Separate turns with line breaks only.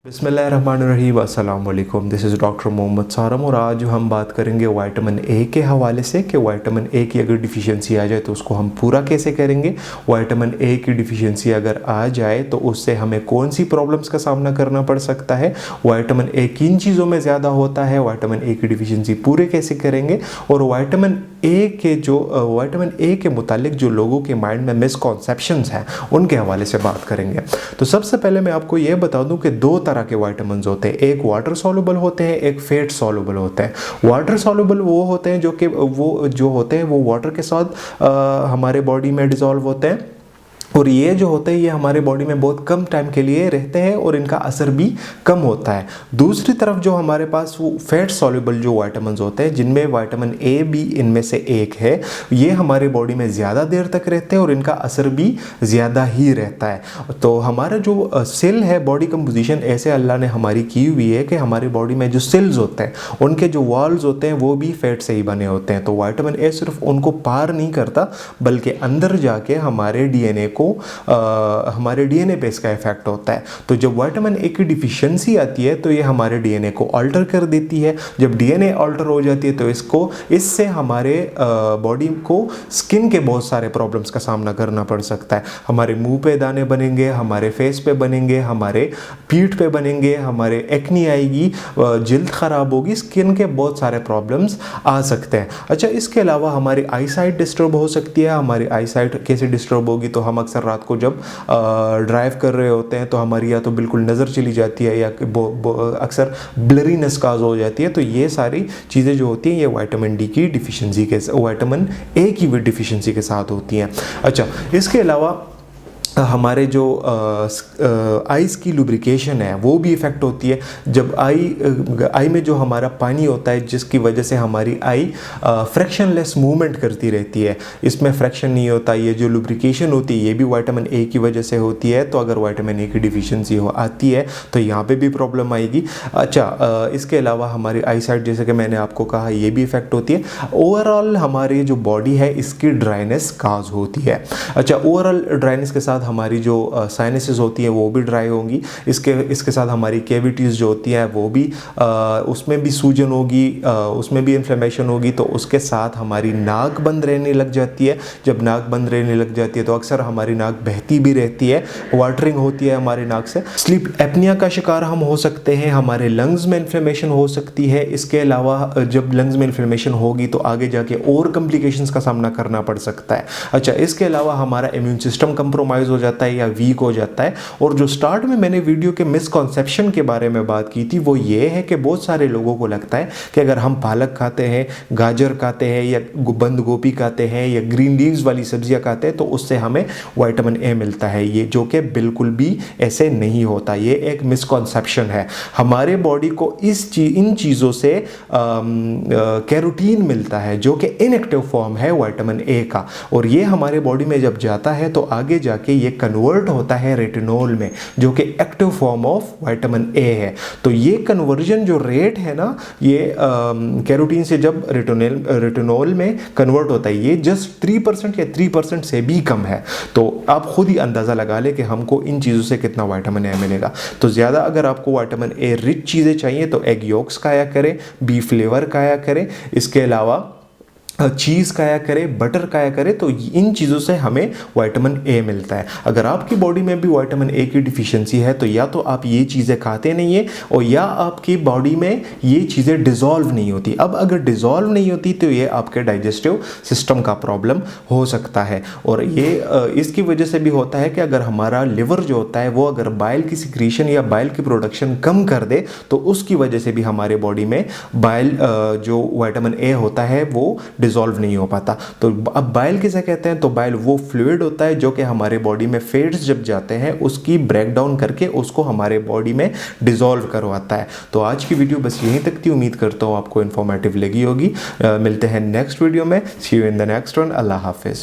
बिस्मिल्लाहिर्रहमानिर्रहीम, अस्सलाम वालेकुम। दिस इज़ डॉक्टर मोहम्मद सारम और आज हम बात करेंगे विटामिन ए के हवाले से कि विटामिन ए की अगर डिफ़िशियंसी आ जाए तो उसको हम पूरा कैसे करेंगे। विटामिन ए की डिफ़िशियंसी अगर आ जाए तो उससे हमें कौन सी प्रॉब्लम्स का सामना करना पड़ सकता है, विटामिन ए किन चीज़ों में ज़्यादा होता है, विटामिन ए की डिफ़िशियंसी पूरे कैसे करेंगे और विटामिन ए के मुतालिक जो लोगों के माइंड में मिसकॉन्सेप्शंस हैं उनके हवाले से बात करेंगे। तो सबसे पहले मैं आपको ये बता दूं कि दो तरह के विटामिन्स होते हैं, एक वाटर सॉल्युबल होते हैं, एक फैट सॉल्युबल होते हैं। वाटर सॉल्युबल वो होते हैं जो होते हैं वो वाटर के साथ हमारे बॉडी में डिज़ोल्व होते हैं और ये जो होते हैं ये हमारे बॉडी में बहुत कम टाइम के लिए रहते हैं और इनका असर भी कम होता है। दूसरी तरफ जो हमारे पास वो फैट सॉल्युबल जो विटामिन्स होते हैं जिनमें विटामिन ए भी इनमें से एक है, ये हमारे बॉडी में ज़्यादा देर तक रहते हैं और इनका असर भी ज़्यादा ही रहता है। तो हमारा जो सेल है, बॉडी कंपोजिशन ऐसे अल्लाह ने हमारी की हुई है कि हमारी बॉडी में जो सेल्स होते हैं उनके जो वॉल्स होते हैं वो भी फैट से ही बने होते हैं। तो विटामिन ए सिर्फ उनको पार नहीं करता बल्कि अंदर जाके हमारे डीएनए पे इसका इफेक्ट होता है। तो जब विटामिन ए की डिफिशियंसी आती है तो ये हमारे डीएनए को अल्टर कर देती है। जब डीएनए अल्टर हो जाती है तो इससे हमारे बॉडी को स्किन के बहुत सारे प्रॉब्लम्स का सामना करना पड़ सकता है। हमारे मुंह पे दाने बनेंगे, हमारे फेस पे बनेंगे, हमारे पीठ पे बनेंगे, हमारे एक्नी आएगी, जिल्द ख़राब होगी, स्किन के बहुत सारे प्रॉब्लम्स आ सकते हैं। अच्छा, इसके अलावा हमारी आई साइट डिस्टर्ब हो सकती है। हमारी आई साइट कैसे डिस्टर्ब होगी, तो हम अक्सर रात को जब ड्राइव कर रहे होते हैं तो हमारी या तो बिल्कुल नज़र चली जाती है या अक्सर ब्लरीनेस काज हो जाती है। तो ये सारी चीज़ें जो होती हैं ये विटामिन डी की डिफिशियंसी के विटामिन ए की भी डिफिशियंसी के साथ होती हैं। अच्छा, इसके अलावा हमारे जो आइज़ की लुब्रिकेशन है वो भी इफ़ेक्ट होती है। जब आई में जो हमारा पानी होता है जिसकी वजह से हमारी आई फ्रैक्शनलेस मूवमेंट करती रहती है, इसमें फ्रैक्शन नहीं होता। ये जो लुब्रिकेशन होती है ये भी विटामिन ए की वजह से होती है। तो अगर विटामिन ए की डिफिशियंसी आती है तो यहाँ पे भी प्रॉब्लम आएगी। अच्छा, इसके अलावा हमारी आई साइट जैसे कि मैंने आपको कहा ये भी इफ़ेक्ट होती है। ओवरऑल हमारी जो बॉडी है इसकी ड्राइनेस काज होती है। अच्छा, ओवरऑल ड्राइनेस के साथ हमारी जो साइनसेस होती हैं वो भी ड्राई होंगी। इसके साथ हमारी कैविटीज़ जो होती हैं वो भी उसमें भी सूजन होगी, उसमें भी इन्फ्लेमेशन होगी। तो उसके साथ हमारी नाक बंद रहने लग जाती है। जब नाक बंद रहने लग जाती है तो अक्सर हमारी नाक बहती भी रहती है, वाटरिंग होती है हमारी नाक से। स्लीप एपनिया का शिकार हम हो सकते हैं, हमारे लंग्स में इन्फ्लेमेशन हो सकती है। इसके अलावा जब लंग्स में इन्फ्लेमेशन होगी तो आगे जाके और कॉम्प्लिकेशंस का सामना करना पड़ सकता है। अच्छा, इसके अलावा हमारा इम्यून सिस्टम कंप्रोमाइज़ हो जाता है या वीक हो जाता है। और जो स्टार्ट में मैंने वीडियो के मिसकॉन्सेप्शन के बारे में बात की थी वो ये है कि बहुत सारे लोगों को लगता है कि अगर हम पालक खाते हैं, गाजर खाते हैं या बंद गोभी खाते हैं या ग्रीन लीव्स वाली सब्जियां खाते हैं तो उससे हमें विटामिन ए मिलता है। ये जो कि बिल्कुल भी ऐसे नहीं होता, ये एक मिसकॉन्सेप्शन है। हमारे बॉडी को इन चीज़ों से कैरोटीन मिलता है जो कि इनएक्टिव फॉर्म है विटामिन ए का, और ये हमारे बॉडी में जब जाता है तो आगे जाके ये कन्वर्ट होता है रेटिनॉल में जो कि active form of vitamin A है। तो ये कन्वर्जन जो रेट है ना, ये कैरोटीन से जब रेटिनॉल में कन्वर्ट होता है ये जस्ट 3% या 3% से भी कम है। तो आप खुद ही अंदाज़ा लगा लें कि हमको इन चीज़ों से कितना विटामिन ए मिलेगा। तो ज़्यादा अगर आपको विटामिन ए रिच चीज़ें चाहिए तो एग योक्स खाया करें, बीफ फ्लेवर खाया करें, इसके अलावा चीज़ खाया करें, बटर खाया करें। तो इन चीज़ों से हमें विटामिन ए मिलता है। अगर आपकी बॉडी में भी विटामिन ए की डिफिशियंसी है तो या तो आप ये चीज़ें खाते नहीं है और या आपकी बॉडी में ये चीज़ें डिज़ोल्व नहीं होती। अब अगर डिज़ोल्व नहीं होती तो ये आपके डाइजेस्टिव सिस्टम का प्रॉब्लम हो सकता है। और ये इसकी वजह से भी होता है कि अगर हमारा लिवर जो होता है वो अगर बाइल की सिक्रीशन या बाइल की प्रोडक्शन कम कर दे तो उसकी वजह से भी हमारे बॉडी में बाइल जो विटामिन ए होता है वो डिज़ोल्व नहीं हो पाता। तो अब बाइल किसे कहते हैं, तो बाइल वो फ्लूइड होता है जो कि हमारे बॉडी में फैट्स जब जाते हैं उसकी ब्रेक डाउन करके उसको हमारे बॉडी में डिज़ोल्व करवाता है। तो आज की वीडियो बस यहीं तक थी, उम्मीद करता हूँ आपको इन्फॉर्मेटिव लगी होगी। मिलते हैं नेक्स्ट वीडियो में। See you in the next one. अल्लाह हाफिज़।